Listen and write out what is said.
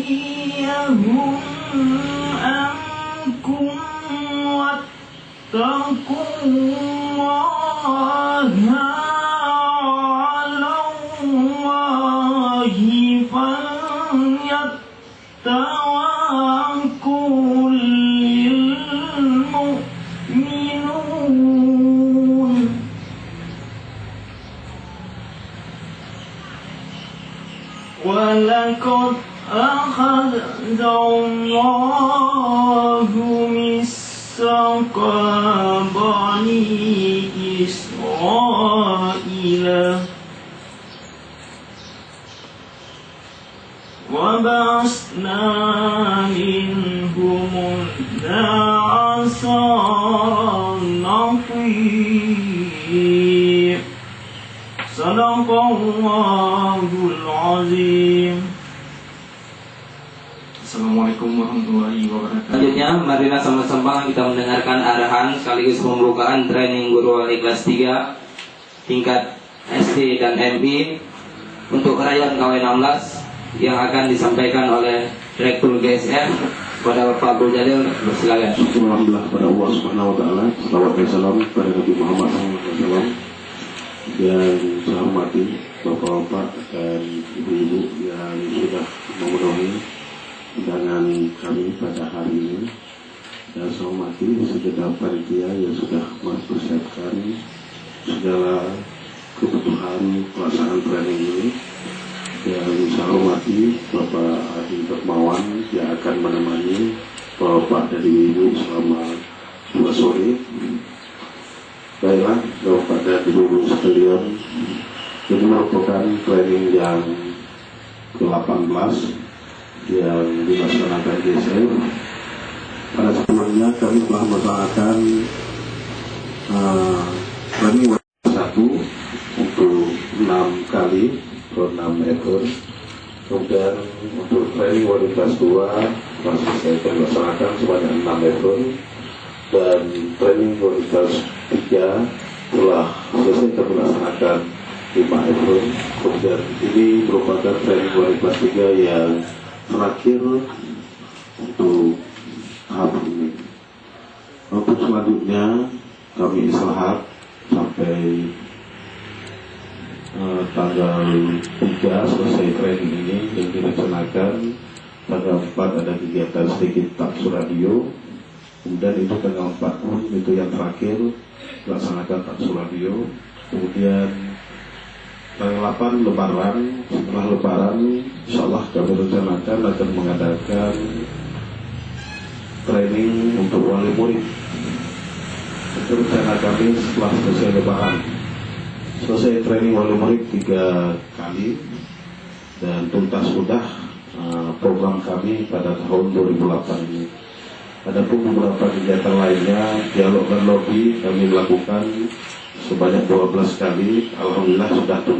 أيديهم عنكم واتقوا الله على الله فليتوكل المؤمنون ولقد أخذ الله ميثاق بني إسرائيل وبعثنا منهم اثنا عشر نقيب صدق الله العظيم. Assalamualaikum warahmatullahi wabarakatuh. Selanjutnya, marilah sama-sama kita mendengarkan arahan sekaligus pembukaan training guru wali kelas 3 tingkat SD dan MI untuk rayuan KW16 yang akan disampaikan oleh Direktur GSM kepada Bapak Abdul Jalil. Bersilakan. Alhamdulillah kepada Allah Subhanahu wa taala. Salawat dan salam kepada Nabi Muhammad SAW. Yang saya hormati Bapak-bapak dan ibu-ibu yang sudah memenuhi undangan kami pada hari ini, dan saya hormati segenap panitia yang sudah mempersiapkan segala kebutuhan pelaksanaan training ini, dan saya hormati Bapak Adi Dermawan yang akan menemani Bapak dan Ibu selama 2 sore. Baiklah, Bapak dan Ibu sekalian, ini merupakan training yang ke-18 yang dilaksanakan GSM. Pada sebelumnya kami telah melaksanakan training 1 untuk 6 kali atau 6 ekor. Kemudian untuk training wali kelas 2 masih saya laksanakan sebanyak 6 ekor, dan training wali kelas 3 telah selesai kami laksanakan 5 ekor. Kemudian ini merupakan training wali kelas 3 yang terakhir untuk tahap ini. Untuk selanjutnya kami istirahat sampai tanggal 3 selesai training ini, yang direncanakan tanggal 4 ada kegiatan sedikit taksu radio. Kemudian itu tanggal 4 pun itu yang terakhir melaksanakan taksu radio. Kemudian tanggal 8 lebaran. Setelah lebaran insyaallah kami rencanakan akan mengadakan training untuk wali murid. Itu rencana kami setelah selesai lebaran. Selesai training wali murid 3 kali dan tuntas sudah program kami pada tahun 2008 ini. Adapun beberapa kegiatan lainnya, dialog dan lobby kami lakukan sebanyak 12 kali. Alhamdulillah sudah tuntas.